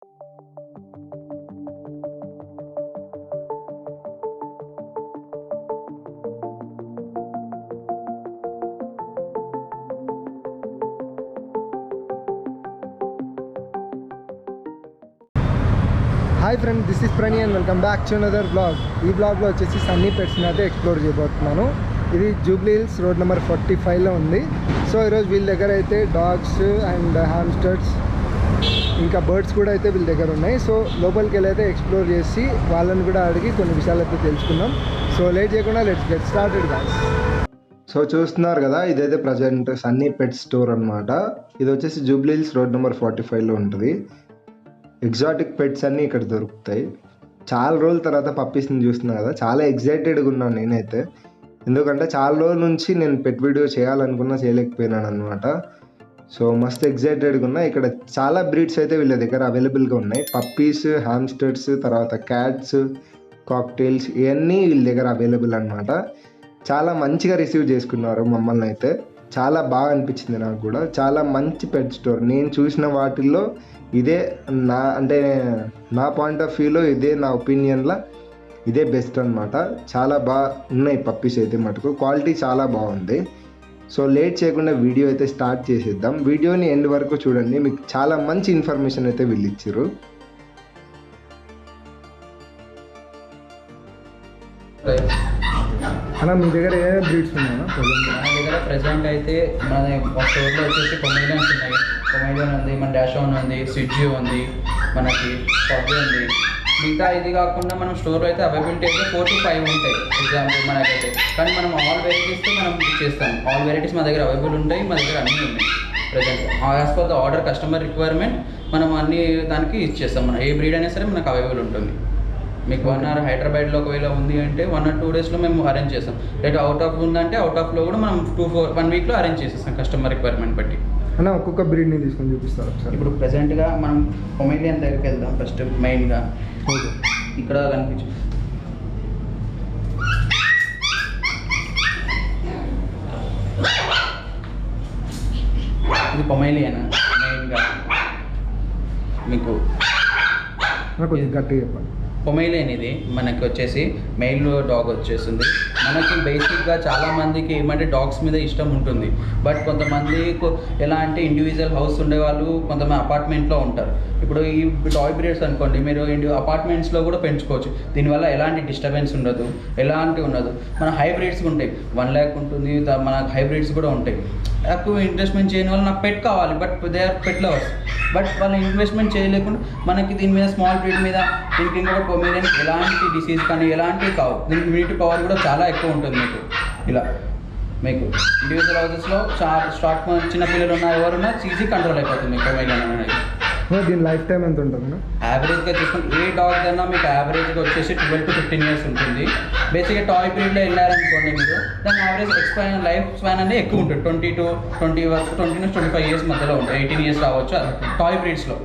Hi friend, this is ప్రణి and welcome back to another blog. ఈ బ్లాగ్లో వచ్చేసి సన్నీ పెట్స్ని అయితే ఎక్స్ప్లోర్ చేయబోతున్నాను. ఇది జూబ్లీ హిల్స్ రోడ్ నెంబర్ 45లో ఉంది. సో ఈరోజు వీళ్ళ దగ్గర అయితే డాగ్స్ అండ్ హామ్స్టర్స్ ఇంకా బర్డ్స్ కూడా అయితే వీళ్ళ దగ్గర ఉన్నాయి. సో లోపలికి వెళ్ళి అయితే ఎక్స్ప్లోర్ చేసి వాళ్ళని కూడా అడిగి కొన్ని విషయాలు అయితే తెలుసుకుందాం. సో లేట్ చేయకుండా let's get started guys. So చూస్తున్నారు కదా, ఇదైతే ప్రజెంట్ సన్నీ పెట్ స్టోర్ అనమాట. ఇది వచ్చేసి జూబ్లీ హిల్స్ రోడ్ నెంబర్ 45లో ఉంటుంది. ఎగ్జాటిక్ పెట్స్ అన్నీ ఇక్కడ దొరుకుతాయి. చాలా రోజుల తర్వాత పప్పీస్ని చూస్తున్నా కదా, చాలా ఎగ్జైటెడ్గా ఉన్నాను నేనైతే. ఎందుకంటే చాలా రోజుల నుంచి నేను పెట్ వీడియో చేయాలనుకున్నా, చేయలేకపోయినాను అనమాట. సో మస్తు ఎగ్జైటెడ్గా ఉన్నా. ఇక్కడ చాలా బ్రీడ్స్ అయితే వీళ్ళ దగ్గర అవైలబుల్గా ఉన్నాయి. పప్పీస్, హామ్స్టర్స్, తర్వాత క్యాట్స్, కాక్టైల్స్, ఇవన్నీ వీళ్ళ దగ్గర అవైలబుల్ అనమాట. చాలా మంచిగా రిసీవ్ చేసుకున్నారు మమ్మల్ని అయితే. చాలా బాగా అనిపించింది నాకు కూడా. చాలా మంచి పెట్ స్టోర్. నేను చూసిన వాటిల్లో ఇదే నా పాయింట్ ఆఫ్ వ్యూలో, ఇదే నా ఒపీనియన్లో ఇదే బెస్ట్ అనమాట. చాలా బాగా ఉన్నాయి పప్పీస్ అయితే మటుకు. క్వాలిటీ చాలా బాగుంది. సో లేట్ చేయకుండా వీడియో అయితే స్టార్ట్ చేసేద్దాం. వీడియోని ఎండ్ వరకు చూడండి, మీకు చాలా మంచి ఇన్ఫర్మేషన్ అయితే వీళ్ళు ఇచ్చారు. అన్న, మీ దగ్గర ఏ బ్రీడ్స్ ఉన్నాయన్నా ప్రజెంట్? మన దగ్గర ప్రజెంట్ అయితే మన స్టోర్లో వచ్చేసి పొమేరియన్స్ ఉన్నాయి. పొమేరియన్ ఉంది, మన డాషోన్ ఉంది, సిడ్జీ ఉంది, మనకి పబ్బీ ఉంది. మిగతా ఇది కాకుండా మనం స్టోర్లో అయితే అవైలబిలిటీ అయితే 4 to 5 ఉంటాయి ఎగ్జాంపుల్ మనకైతే. కానీ మనం ఆల్ వెరైటీస్తో మనం చేస్తాం. ఆల్ వెరైటీస్ మా దగ్గర అవైలబుల్ ఉంటాయి. మా దగ్గర అన్నీ ఉన్నాయి present. As per the order, customer requirement మనం అన్ని దానికి ఇచ్చేస్తాం. మనం ఏ బ్రీడ్ అయినా సరే మనకు అవైలబుల్ ఉంటుంది. మీకు 1 hour హైదరాబాద్లో ఒకవేళ ఉంది అంటే 1 or 2 daysలో మేము అరేంజ్ చేస్తాం. లేదా అవుట్ ఆఫ్ ఉందంటే అవుట్ ఆఫ్లో కూడా మనం 1 weekలో అరేంజ్ చేసేస్తాం కస్టమర్ రిక్వైర్మెంట్ బట్టి. అన్న, ఒక్కొక్క బ్రీడ్ని తీసుకొని చూపిస్తారు ఒకసారి. ఇప్పుడు ప్రెసెంట్గా మనం పొమేరియన్ దగ్గరికి వెళ్దాం. ఫస్ట్ మెయిన్గా ఇక్కడ కనిపించు. ఇది పొమేరియన్ మెయిన్గా మీకు కొంచెం గట్టిగా చెప్పండి. పొమేరియన్ ఇది మనకి వచ్చేసి మెయిల్ డాగ్ వచ్చేస్తుంది. మనకి బేసిక్గా చాలామందికి ఏమంటే డాగ్స్ మీద ఇష్టం ఉంటుంది. బట్ కొంతమంది ఎలా అంటే ఇండివిజువల్ హౌస్ ఉండేవాళ్ళు కొంతమంది అపార్ట్మెంట్లో ఉంటారు. ఇప్పుడు ఈ టాయ్ బ్రీడ్స్ అనుకోండి, మీరు అపార్ట్మెంట్స్లో కూడా పెంచుకోవచ్చు. దీనివల్ల ఎలాంటి డిస్టర్బెన్స్ ఉండదు, ఎలాంటి ఉండదు. మన హైబ్రిడ్స్ ఉంటాయి, 1 lakh ఉంటుంది. మన హైబ్రిడ్స్ కూడా ఉంటాయి. ఎక్కువ ఇన్వెస్ట్మెంట్ చేయని వాళ్ళు నాకు పెట్ కావాలి, but they are pet lovers. But వాళ్ళు ఇన్వెస్ట్మెంట్ చేయలేకుండా మనకి దీని మీద స్మాల్ బ్రీడ్ మీద దీనికి ఇంకొక పొమేరియన్ ఎలాంటి డిసీజ్ కానీ ఎలాంటివి కావు. దీనికి ఇమ్యూనిటీ పవర్ కూడా చాలా ఎక్కువ ఉంటుంది. ఇలా మీకు ఇండివిజువల్ హౌసెస్లో స్టాక్ చిన్నపిల్లలు ఉన్న ఎవరున్నా ఈజీ కంట్రోల్ అయిపోతుంది మీకు పొమేరియన్ అనేది. దీని లైఫ్ టైం ఎంత ఉంటుంది? యావరేజ్గా చూసుకుంటే ఏ డాగ్ కన్నా మీకు యావరేజ్గా వచ్చేసి 12 to 15 years ఉంటుంది. బేసిక్గా టాయ్ బ్రీడ్లో వెళ్ళారనుకోండి మీరు, దాని యావరేజ్ లైఫ్ స్పాన్ అనేది ఎక్కువ ఉంటుంది. 20 to 25 years మధ్యలో ఉంటుంది. 18 years రావచ్చు అది టాయ్ బ్రీడ్స్లో.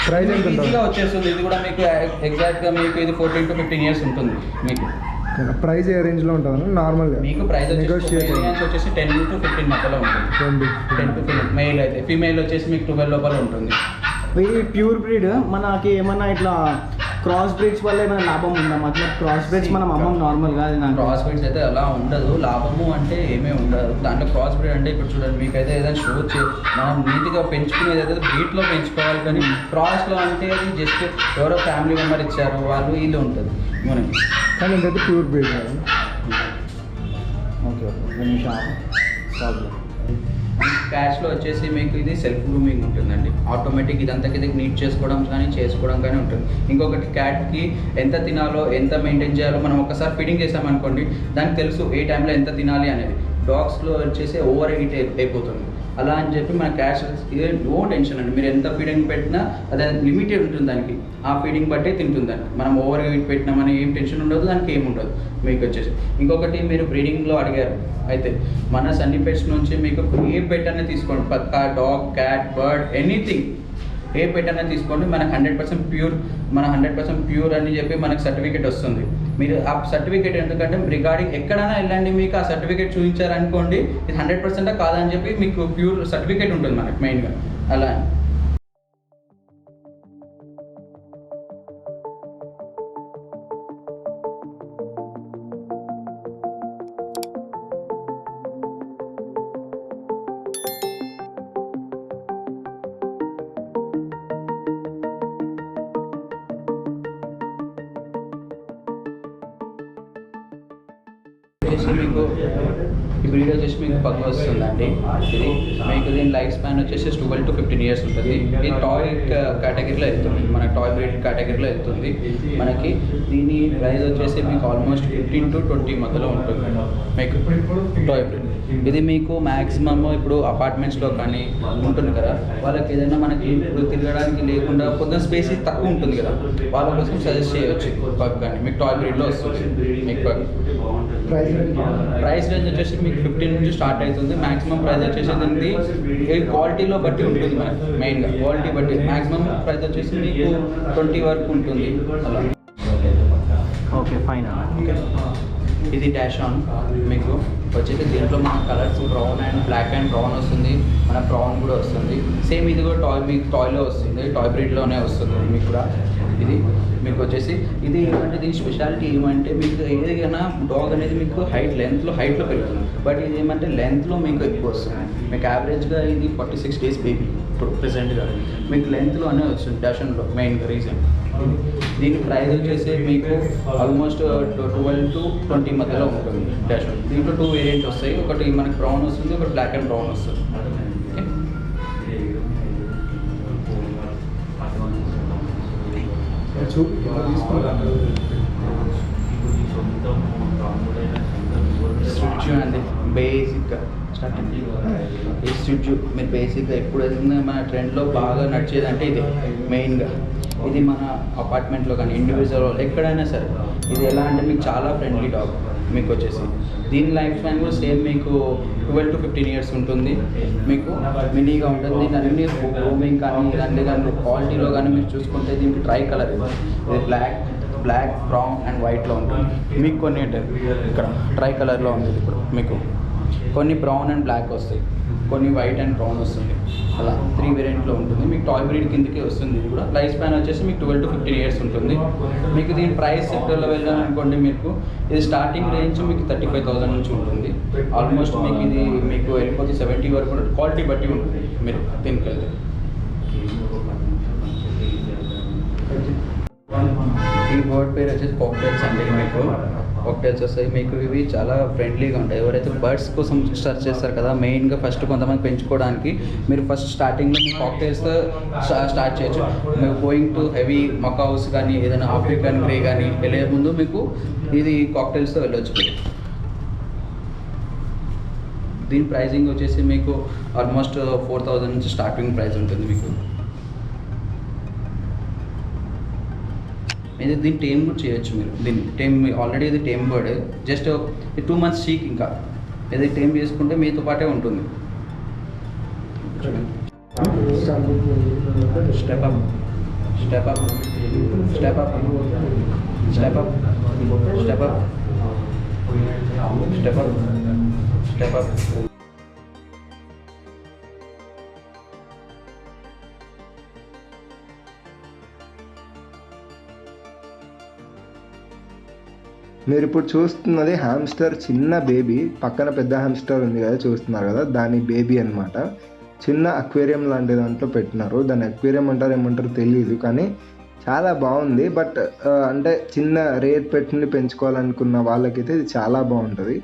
ప్రైస్ ఎంత ఈజీగా వచ్చేస్తుంది. ఇది కూడా మీకు ఎగ్జాక్ట్గా మీకు ఇది 14 to 15 years ఉంటుంది. మీకు ప్రైస్ ఏ రేంజ్లో ఉంటుంది నార్మల్గా? మీకు ప్రైస్ వచ్చేసి 10 to 15 మధ్యలో ఉంటుంది. 10 to 15 మెయిల్ అయితే. ఫీమేల్ వచ్చేసి మీకు 12 లోపల ఉంటుంది. ఇది ప్యూర్ బ్రీడ్. మనకి ఏమన్నా ఇట్లా క్రాస్ బ్రీడ్స్ వల్ల ఏమైనా లాభం ఉందా? मतलब క్రాస్ బ్రీడ్స్ మనం అమ్మం నార్మల్గా. క్రాస్ బ్రీడ్స్ అయితే అలా ఉండదు. లాభము అంటే ఏమీ ఉండదు దాంట్లో. క్రాస్ బ్రీడ్ అంటే ఇప్పుడు చూడండి, మీకు అయితే ఏదైనా మనం నీట్గా పెంచుకునేది అయితే బ్రీడ్లో పెంచుకోవాలి. కానీ క్రాస్లో అంటే అది జస్ట్ ఎవరో ఫ్యామిలీ మెంబర్ ఇచ్చారు వాళ్ళు వీళ్ళు ఉంటుంది మనకి. కానీ ఏంటంటే ప్యూర్ బ్రీడ్. ఓకే, 2 నిమిషాలు. క్యాట్స్లో వచ్చేసి మీకు ఇది సెల్ఫ్ గ్రూమింగ్ ఉంటుందండి. ఆటోమేటిక్ ఇదంతా నీట్ చేసుకోవడం కానీ ఉంటుంది. ఇంకొకటి క్యాట్కి ఎంత తినాలో, ఎంత మెయింటైన్ చేయాలో మనం ఒకసారి ఫీడింగ్ చేసామనుకోండి, దానికి తెలుసు ఏ టైంలో ఎంత తినాలి అనేది. డాగ్స్లో వచ్చేసి ఓవర్ హీట్ అయిపోతుంది. అలా అని చెప్పి మన క్యాట్స్ ఇదే నో టెన్షన్ అండి. మీరు ఎంత ఫీడింగ్ పెట్టినా అదే లిమిటెడ్ ఉంటుంది దానికి. ఆ ఫీడింగ్ బట్టే తింటుందండి. మనం ఓవర్ హీట్ పెట్టినామని ఏం టెన్షన్ ఉండదు, దానికి ఏమి ఉండదు మీకు వచ్చేసి. ఇంకొకటి మీరు బ్రీడింగ్లో అడిగారు అయితే, మన సన్నీ పెట్స్ నుంచి మీకు ఏ పెట్ అనేది తీసుకోండి, పక్కా డాగ్, క్యాట్, బర్డ్, ఎనీథింగ్ ఏ పెట్ అనేది తీసుకోండి, మనకు 100% ప్యూర్, 100% ప్యూర్ అని చెప్పి మనకు సర్టిఫికేట్ వస్తుంది. మీరు ఆ సర్టిఫికేట్ ఎందుకంటే రిగార్డింగ్ ఎక్కడైనా వెళ్ళండి, మీకు ఆ సర్టిఫికేట్ చూపించారనుకోండి, ఇది 100% కాదని చెప్పి మీకు ప్యూర్ సర్టిఫికేట్ ఉంటుంది మనకు మెయిన్గా. అలా వచ్చేసి మీకు ఈ బ్రీడ్ వచ్చేసి మీకు పగ్ వస్తుందండి. ఇది మీకు దీని లైఫ్ స్పాన్ వచ్చేసి 12 to 15 years ఉంటుంది. ఇది టాయ్ కేటగిరీలో వెళ్తుంది, మన టాయ్ బ్రీడ్ కేటగిరీలో వెళ్తుంది. మనకి దీని ప్రైస్ వచ్చేసి మీకు ఆల్మోస్ట్ 15 to 20 మధ్యలో ఉంటుంది మీకు టాయ్ బ్రీడ్. ఇది మీకు మ్యాక్సిమమ్ ఇప్పుడు అపార్ట్మెంట్స్లో కానీ ఉంటుంది కదా, వాళ్ళకి ఏదైనా మనకి ఇప్పుడు తిరగడానికి లేకుండా కొంచెం స్పేస్ తక్కువ ఉంటుంది కదా, వాళ్ళ కోసం సజెస్ట్ చేయవచ్చు పగ్ కానీ. మీకు టాయ్ బ్రీడ్లో వస్తుంది మీకు పగ్. ప్రైస్ రేంజ్ వచ్చేసి మీకు 15 నుంచి స్టార్ట్ అవుతుంది. మ్యాక్సిమం ప్రైస్ వచ్చేసి దీనికి క్వాలిటీలో బట్టి ఉంటుంది మనకి, మెయిన్గా క్వాలిటీ బట్టి. మ్యాక్సిమం ప్రైస్ వచ్చేసి మీకు 20 వరకు ఉంటుంది అలా. Okay fine. ఓకే, ఇది డాష్ ఆన్ మీకు వచ్చేసి దీంట్లో మన colours brown and black and brown వస్తుంది, మన బ్రౌన్ కూడా వస్తుంది. సేమ్ ఇది కూడా టాయ్, మీకు టాయ్లో వస్తుంది, టాయ్ బ్రీడ్లోనే వస్తుంది మీకు కూడా. ఇది మీకు వచ్చేసి ఇది ఏమంటే దీని స్పెషాలిటీ ఏమంటే మీకు ఏదైనా డాగ్ అనేది మీకు హైట్లో పెరుగుతుంది, బట్ ఇది ఏమంటే లెంత్లో మీకు ఎక్కువ వస్తుంది. మీకు యావరేజ్గా ఇది 46 days బేబీ ఇప్పుడు ప్రెసెంట్గా మీకు లెంత్లోనే వస్తుంది డాషన్లో, మెయిన్గా రీజన్. దీని ప్రైస్ వచ్చేసి మీకు ఆల్మోస్ట్ 12 to 20 మధ్యలో ఉంటుంది డాషన్. దీంట్లో 2 వేరియంట్ వస్తాయి, ఒకటి మనకి బ్రౌన్ వస్తుంది, ఒకటి బ్లాక్ అండ్ బ్రౌన్ వస్తుంది. స్విడ్జ్ అండి బేసిక్గా స్టార్టింగ్. ఈ స్విడ్జ్ మీరు బేసిక్గా ఎప్పుడు మన ట్రెండ్లో బాగా నడిచేది అంటే ఇది మెయిన్గా. ఇది మన అపార్ట్మెంట్లో కానీ ఇండివిజువల్ ఎక్కడైనా సరే ఇది ఎలా అంటే మీకు చాలా ఫ్రెండ్లీ డాగ్ మీకు వచ్చేసి. దీని లైఫ్ స్పాన్ కూడా సేమ్ మీకు 12 to 15 years ఉంటుంది. మీకు మినీగా ఉంటుంది. దీని అన్ని గ్రూమింగ్ కానీ ఇవన్నీ కానీ క్వాలిటీలో కానీ మీరు చూసుకుంటే దీనికి ట్రై కలర్ ఇది బ్లాక్ బ్రౌన్ అండ్ వైట్లో ఉంటుంది. మీకు కొన్ని ఇక్కడ ట్రై కలర్లో ఉంది. ఇప్పుడు మీకు కొన్ని బ్రౌన్ అండ్ బ్లాక్ వస్తాయి, కొన్ని వైట్ అండ్ బ్రౌన్ వస్తుంది, అలా 3 వేరియంట్లో ఉంటుంది. మీకు టాయ్ బ్రీడ్ కిందకే వస్తుంది. ఇది కూడా లైఫ్ స్పాన్ వచ్చేసి మీకు 12 to 15 years ఉంటుంది. మీకు దీని ప్రైస్ సెక్టర్లో వెళ్ళాలనుకోండి మీకు ఇది స్టార్టింగ్ రేంజ్ మీకు 35,000 నుంచి ఉంటుంది. ఆల్మోస్ట్ మీకు ఇది మీకు వెళ్ళిపోతే 70 వరకు కూడా క్వాలిటీ బట్టి ఉంటుంది మీరు దీనికి వెళ్తే. ఈ బర్డ్ పేరు వచ్చేసి కాక్టైల్స్ అండి. మీకు కాక్టైల్స్ వస్తాయి. మీకు ఇవి చాలా ఫ్రెండ్లీగా ఉంటాయి. ఎవరైతే బర్డ్స్ కోసం సర్చ్ చేస్తారు కదా, మెయిన్గా ఫస్ట్ కొంతమంది పెంచుకోవడానికి మీరు ఫస్ట్ స్టార్టింగ్లో మీ కాక్టైల్స్తో స్టార్ట్ చేయొచ్చు. మీరు గోయింగ్ టు హెవీ మకావుస్ కానీ ఏదైనా ఆఫ్రికన్ గ్రే కానీ వెళ్ళే ముందు మీకు ఇది కాక్టైల్స్తో వెళ్ళొచ్చు. దీని ప్రైజింగ్ వచ్చేసి మీకు ఆల్మోస్ట్ 4,000 నుంచి స్టార్టింగ్ ప్రైస్ ఉంటుంది మీకు. ఇది దీన్ని టేమ్ కూడా చేయొచ్చు మీరు. దీన్ని టేమ్ ఆల్రెడీ ఇది టేమ్ బర్డ్, జస్ట్ 2 months చీక్. ఇంకా ఇది టేమ్ చేసుకుంటే మీతో పాటే ఉంటుంది. Step up step up step up step up step up step up step up. మీరు ఇప్పుడు చూస్తున్నది హ్యామ్స్టర్ చిన్న బేబీ. పక్కన పెద్ద హ్యామ్స్టర్ ఉంది కదా, చూస్తున్నారు కదా, దాని బేబీ అన్నమాట. చిన్న అక్వేరియం లాంటి దాంట్లో పెట్టినారు. దాని అక్వేరియం అంటారు ఏమంటారు తెలియదు, కానీ చాలా బాగుంది. బట్ అంటే చిన్న రేట్ పెట్టుని పెంచుకోవాలనుకున్న వాళ్ళకైతే ఇది చాలా బాగుంటుంది.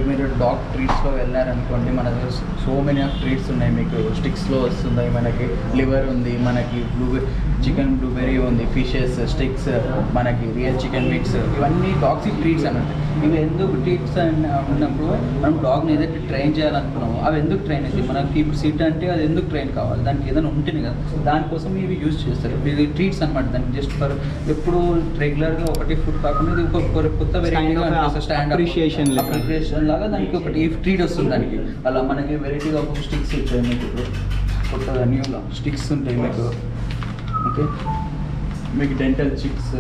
మీరు డాగ్ ట్రీట్స్లో వెళ్ళారనుకోండి, మన దగ్గర సో మెనీ ఆఫ్ ట్రీట్స్ ఉన్నాయి. మీకు స్టిక్స్లో వస్తున్నాయి, మనకి లివర్ ఉంది, మనకి చికెన్ బ్లూబెర్రీ ఉంది, ఫిషెస్ స్టిక్స్, మనకి రియల్ చికెన్ మిక్స్, ఇవన్నీ టాక్సిక్ ట్రీట్స్ అన్నట్టు. ఇవి ఎందుకు ట్రీట్స్ ఉన్నప్పుడు మనం డాగ్ని ఏదైతే ట్రైన్ చేయాలనుకున్నామో అవి ఎందుకు ట్రైన్ అవుతాయి. మనకి ఇప్పుడు సీట్ అంటే అది ఎందుకు ట్రైన్ కావాలి, దానికి ఏదైనా ఉంటుంది కదా, దానికోసం ఇవి యూజ్ చేస్తారు. ఇది ట్రీట్స్ అనమాట. దానికి జస్ట్ ఫర్ ఎప్పుడు రెగ్యులర్గా ఒకటి ఫుడ్ కాకుండా ఇది ఒక కొత్త వెరైటీగా స్టాండ్ అప్రిషియేషన్ లాగా దానికి ఒకటి ట్రీట్ వస్తుంది దానికి. అలా మనకి వెరైటీగా ఒక స్టిక్స్ ఉంటాయి మీకు. ఇప్పుడు కొత్తగా న్యూలా స్టిక్స్ ఉంటాయి మీకు. ఓకే, మీకు డెంటల్ చిక్స్,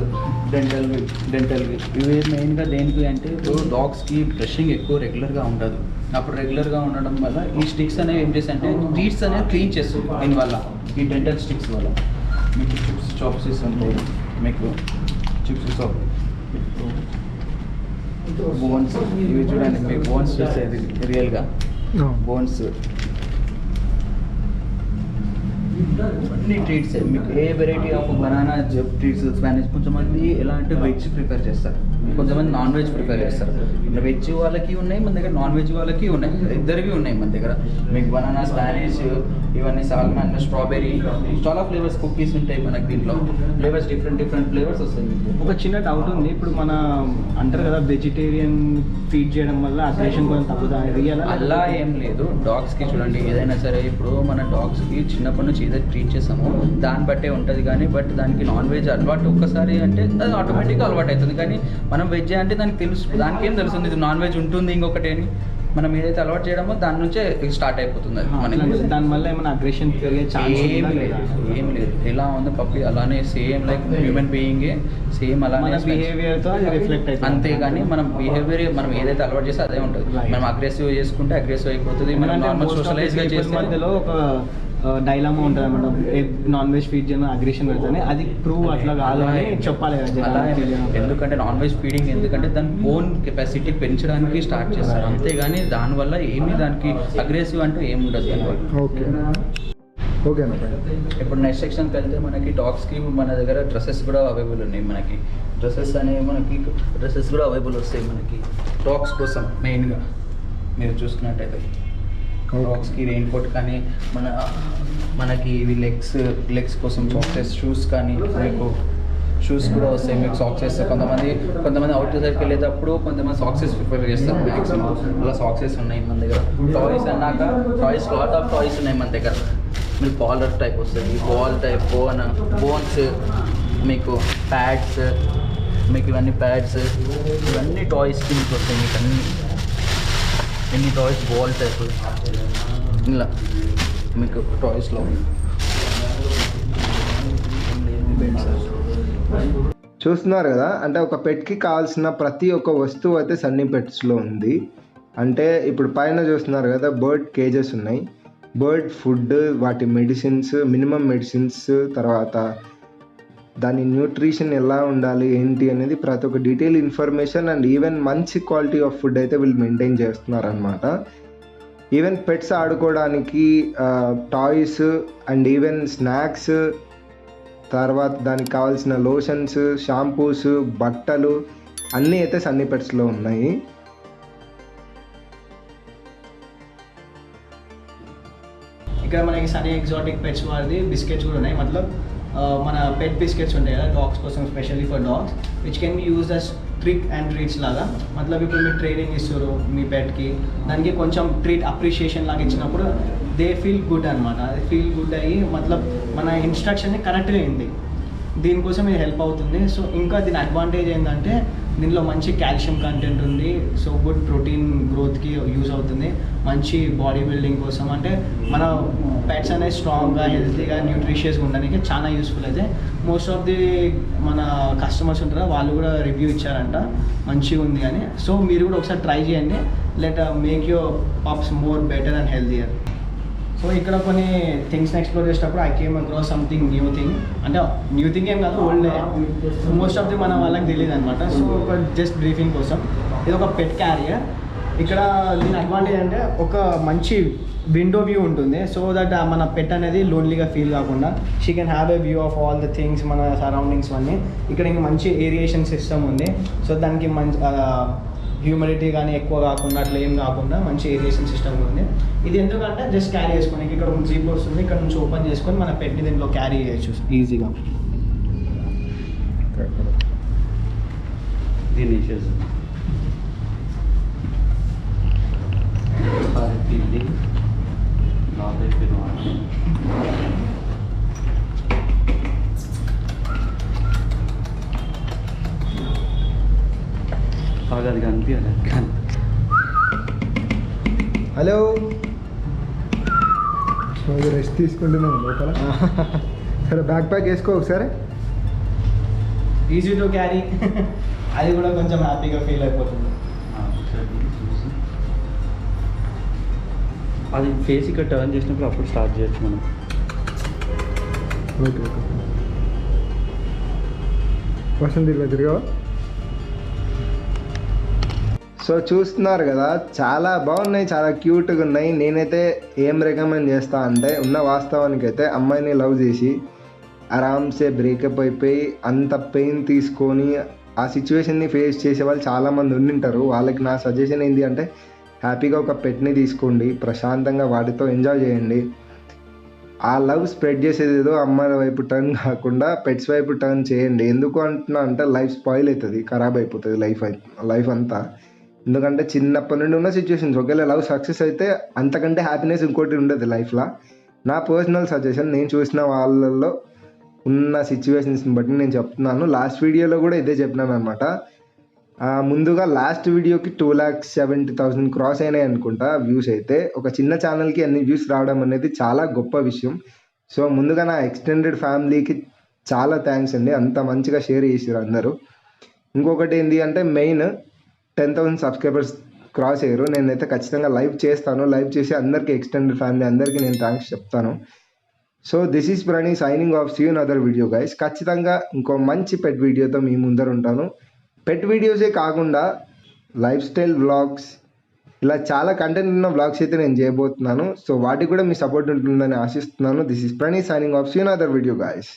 డెంటల్ ఇవి మెయిన్గా దేనికి అంటే ఇప్పుడు డాగ్స్కి బ్రషింగ్ ఎక్కువ రెగ్యులర్గా ఉండదు. అప్పుడు రెగ్యులర్గా ఉండడం వల్ల ఈ స్టిక్స్ అనేవి ఏం చేస్తాయి అంటే టీట్స్ అనేవి క్లీన్ చేస్తుంది. దీనివల్ల ఈ డెంటల్ స్టిక్స్ వల్ల మీకు చిప్స్ చాప్సెస్ ఉంటాయి. మీకు చిప్స్ చాప్ బోన్స్, ఇవి చూడండి మీకు బోన్స్ చూసేది రియల్గా బోన్స్. అన్ని ట్రీట్స్ మీకు ఏ వెరైటీ ఆఫ్ బనానా జబ్ ట్రీట్స్ స్పానిష్. కొంతమంది ఎలా అంటే వెజ్ ప్రిపేర్ చేస్తారు, కొంతమంది నాన్ వెజ్ ప్రిపేర్ చేస్తారు. వెజ్ వాళ్ళకి ఉన్నాయి మన దగ్గర, నాన్ వెజ్ వాళ్ళకి ఉన్నాయి, ఇద్దరివి ఉన్నాయి మన దగ్గర. మీకు బనానా, స్పానిష్, ఇవన్నీ సాల్మన్, స్ట్రాబెరీ, చాలా ఫ్లేవర్స్ కుకీస్ ఉంటాయి మనకి దీంట్లో. ఫ్లేవర్స్ డిఫరెంట్ ఫ్లేవర్స్ వస్తాయి మీకు. ఒక చిన్న డౌట్ ఉంది, ఇప్పుడు మన అంటారు కదా వెజిటేరియన్ ఫీడ్ చేయడం వల్ల అగ్రెషన్ కొంచెం తగ్గుతుంది, రియల్ అలా ఏం లేదు. డాగ్స్కి చూడండి, ఏదైనా సరే ఇప్పుడు మన డాగ్స్కి చిన్నప్పటి నుంచి ఏదైతే ట్రీట్ చేస్తామో దాన్ని బట్టే ఉంటుంది. కానీ బట్ దానికి నాన్ వెజ్ అలవాటు ఒక్కసారి అంటే అది ఆటోమేటిక్గా అలవాటు అవుతుంది. కానీ మనం వెజ్ అంటే దానికి తెలుసు, దానికి ఏం తెలుస్తుంది ఇది నాన్ వెజ్ ఉంటుంది ఇంకొకటి అని. మనం ఏదైతే అలవాటు చేయడమో దాని నుంచే స్టార్ట్ అయిపోతుంది మనకి. దానివల్ల ఏమైనా అగ్రెషన్ పెరిగే ఛాన్స్ ఏం లేదు. ఎలా ఉంది పప్పి అలానే సేమ్ లైక్ హ్యూమన్ బీయింగే సేమ్ అలానే బిహేవియర్తో రిఫ్లెక్ట్ అవుతుంది. అంతేగాని మనం బిహేవియర్ మనం ఏదైతే అలవాటు చేస్తే అదే ఉంటుంది. మనం అగ్రెసివ్ చేసుకుంటే అగ్రెసివ్ అయిపోతుంది. మనం నార్మల్ సోషలైజ్గా చేస్తే మధ్యలో ఒక డైలామా ఉంటుంది అన్నమాట, నాన్ వెజ్ ఫీడ్ చేయడం అగ్రెషన్ పెడతానే, అది ప్రూవ్ అట్లా కాదని చెప్పాలి అలా ఎందుకంటే నాన్ వెజ్ ఫీడింగ్ ఎందుకంటే దాని బోన్ కెపాసిటీ పెంచడానికి స్టార్ట్ చేస్తారు, అంతేగాని దానివల్ల ఏమీ దానికి అగ్రెసివ్ అంటూ ఏమి ఉండదు దానివల్ల. Okay okay. ఇప్పుడు నెక్స్ట్ సెక్షన్కి వెళ్తే మనకి డాగ్స్కి మన దగ్గర డ్రెస్సెస్ కూడా అవైలబుల్ ఉన్నాయి. మనకి డ్రెస్సెస్ అనేవి డ్రెస్సెస్ కూడా అవైలబుల్ వస్తాయి మనకి డాగ్స్ కోసం. మెయిన్గా మీరు చూసుకున్నట్టయితే డాగ్స్కి రెయిన్ కోట్ కానీ మనకి ఇవి లెగ్స్ కోసం సాక్సెస్, షూస్ కానీ మీకు షూస్ కూడా వస్తాయి మీకు. సాక్సెస్ కొంతమంది అవుట్ సైడ్కి వెళ్ళేటప్పుడు కొంతమంది సాక్సెస్ ప్రిఫర్ చేస్తారు మ్యాక్సిమం. అలా సాక్సెస్ ఉన్నాయి మన దగ్గర. టాయ్స్ అన్నాక లాట్ ఆఫ్ టాయ్స్ ఉన్నాయి మన దగ్గర. మీకు కాలర్ టైప్ వస్తుంది, బాల్ టైప్, బోన్స్, మీకు ప్యాడ్స్, మీకు ఇవన్నీ ప్యాడ్స్, ఇవన్నీ టాయ్స్కి మీకు వస్తాయి. మీకు ఎన్ని టాయ్స్, బాల్ టైప్ ఇలా మీకు టాయ్స్లో చూస్తున్నారు కదా, అంటే ఒక పెట్కి కావాల్సిన ప్రతి ఒక్క వస్తువు అయితే సన్నీ పెట్స్లో ఉంది. అంటే ఇప్పుడు పైన చూస్తున్నారు కదా, బర్డ్ కేజెస్ ఉన్నాయి, బర్డ్ ఫుడ్, వాటి మెడిసిన్స్, మినిమం మెడిసిన్స్, తర్వాత దాని న్యూట్రిషన్ ఎలా ఉండాలి ఏంటి అనేది ప్రతి ఒక్క డీటెయిల్ ఇన్ఫర్మేషన్ అండ్ ఈవెన్ మంచి క్వాలిటీ ఆఫ్ ఫుడ్ అయితే వీళ్ళు మెయింటైన్ చేస్తున్నారనమాట. ఈవెన్ పెట్స్ ఆడుకోవడానికి టాయ్స్ అండ్ ఈవెన్ స్నాక్స్, తర్వాత దానికి కావాల్సిన లోషన్స్, షాంపూస్, బట్టలు అన్నీ అయితే సన్నీ పెట్స్లో ఉన్నాయి. ఇక్కడ మనకి సన్నీ ఎగ్జాటిక్ పెట్స్ వారిది బిస్కెట్స్ కూడా ఉన్నాయి. మతలబ్ మన పెట్ బిస్కెట్స్ ఉంటాయి కదా డాగ్స్ కోసం, specially for dogs, which can be use as trick and treats లాగా. మతలబ్ ఇప్పుడు మీరు ట్రైనింగ్ ఇస్తారు మీ పెట్కి, దానికి కొంచెం ట్రీట్ అప్రిషియేషన్ లాగా ఇచ్చినప్పుడు దే ఫీల్ గుడ్ అనమాట. అది ఫీల్ గుడ్ అయ్యి మతలబ్ మన ఇన్స్ట్రక్షన్ని కరెక్ట్గా అయింది, దీనికోసం ఇది హెల్ప్ అవుతుంది. సో ఇంకా దీని అడ్వాంటేజ్ ఏంటంటే దీనిలో మంచి కాల్షియం కంటెంట్ ఉంది, సో గుడ్ ప్రోటీన్ గ్రోత్కి యూజ్ అవుతుంది, మంచి బాడీ బిల్డింగ్ కోసం. అంటే మన పెట్స్ అనేది స్ట్రాంగ్గా, హెల్తీగా, న్యూట్రిషియస్గా ఉండడానికి చాలా యూస్ఫుల్. అయితే మోస్ట్ ఆఫ్ ది మన కస్టమర్స్ ఉంటారో వాళ్ళు కూడా రివ్యూ ఇచ్చారంట మంచిగా ఉంది అని. సో మీరు కూడా ఒకసారి ట్రై చేయండి, let make your pups more better and healthier. So ఇక్కడ కొన్ని థింగ్స్ని ఎక్స్ప్లోర్ చేసేటప్పుడు I came across something new thing. అంటే న్యూ థింగ్ ఏం కాదు, ఓల్డ్, మోస్ట్ ఆఫ్ ది మన వాళ్ళకి తెలియదు అనమాట. సో ఒక జస్ట్ బ్రీఫింగ్ కోసం, ఇది ఒక పెట్ క్యారియర్. ఇక్కడ దీని అడ్వాంటేజ్ అంటే ఒక మంచి విండో వ్యూ ఉంటుంది, సో దట్ మన పెట్ అనేది లోన్లీగా ఫీల్ కాకుండా she can have a view of all the things, మన సరౌండింగ్స్ అన్నీ. ఇక్కడ ఇంకా మంచి ఏరియేషన్ సిస్టమ్ ఉంది, సో దానికి మంచి హ్యూమిడిటీ కానీ ఎక్కువ కాకుండా అట్లా ఏం కాకుండా మంచి ఏరియేషన్ సిస్టమ్ ఉంది. ఇది ఎందుకంటే జస్ట్ క్యారీ చేసుకొని ఇక్కడ ఒక జీప్ వస్తుంది, ఇక్కడ నుంచి ఓపెన్ చేసుకొని మన పెట్ని దీంట్లో క్యారీ చేయొచ్చు ఈజీగా. దీన్ని అది కనిపించాలి. హలో, రెస్ట్ తీసుకుంటున్నాము లోపల. సరే బ్యాక్ ప్యాక్ వేసుకో ఒకసారి. ఈజీ టు క్యారీ, అది కూడా కొంచెం హ్యాపీగా ఫీల్ అయిపోతుంది. అది ఫేస్ ఇక్కడ టర్న్ చేసినప్పుడు అప్పుడు స్టార్ట్ చేయొచ్చు మనం. Okay okay. వసంత్ తిరిగావా? సో చూస్తున్నారు కదా, చాలా బాగున్నాయి, చాలా క్యూట్గా ఉన్నాయి. నేనైతే ఏం రికమెండ్ చేస్తా అంటే, ఉన్న వాస్తవానికి అయితే అమ్మాయిని లవ్ చేసి ఆరామ్సే బ్రేకప్ అయిపోయి అంత పెయిన్ తీసుకొని ఆ సిచ్యువేషన్ని ఫేస్ చేసే వాళ్ళు చాలామంది ఉండింటారు. వాళ్ళకి నా సజెషన్ ఏంటి అంటే, హ్యాపీగా ఒక పెట్ని తీసుకోండి, ప్రశాంతంగా వాటితో ఎంజాయ్ చేయండి. ఆ లవ్ స్ప్రెడ్ చేసేది ఏదో అమ్మాయిల వైపు టర్న్ కాకుండా పెట్స్ వైపు టర్న్ చేయండి. ఎందుకు అంటున్నా అంటే, లైఫ్ స్పాయిల్ అవుతుంది, ఖరాబ్ అయిపోతుంది లైఫ్ అంతా. ఎందుకంటే చిన్నప్పటి నుండి ఉన్న సిచ్యువేషన్స్, ఒకవేళ లవ్ సక్సెస్ అయితే అంతకంటే హ్యాపీనెస్ ఇంకోటి ఉండదు లైఫ్లో. నా పర్సనల్ సజెషన్, నేను చూసిన వాళ్ళల్లో ఉన్న సిచ్యువేషన్స్ని బట్టి నేను చెప్తున్నాను. లాస్ట్ వీడియోలో కూడా ఇదే చెప్పినాను అనమాట. ముందుగా లాస్ట్ వీడియోకి 2,70,000 క్రాస్ అయినాయి అనుకుంటా వ్యూస్. అయితే ఒక చిన్న ఛానల్కి అన్ని వ్యూస్ రావడం అనేది చాలా గొప్ప విషయం. సో ముందుగా నా ఎక్స్టెండెడ్ ఫ్యామిలీకి చాలా థ్యాంక్స్ అండి, అంత మంచిగా షేర్ చేసారు అందరూ. ఇంకొకటి ఏంటి అంటే, మెయిన్ 10,000 సబ్స్క్రైబర్స్ క్రాస్ అయ్యారు. నేనైతే ఖచ్చితంగా లైవ్ చేస్తాను, లైవ్ చేసి అందరికీ, ఎక్స్టెండెడ్ ఫ్యామిలీ అందరికీ నేను థ్యాంక్స్ చెప్తాను. So this is Prani signing off. See you in other video guys. ఖచ్చితంగా ఇంకో మంచి పెట్ వీడియోతో మీ ముందర ఉంటాను. పెట్ వీడియోసే కాకుండా లైఫ్ స్టైల్ వ్లాగ్స్, ఇలా చాలా కంటెంట్ ఉన్న వ్లాగ్స్ అయితే నేను చేయబోతున్నాను. సో వాటికి కూడా మీ సపోర్ట్ ఉంటుందని ఆశిస్తున్నాను. This is Prani signing off. See you in other video guys.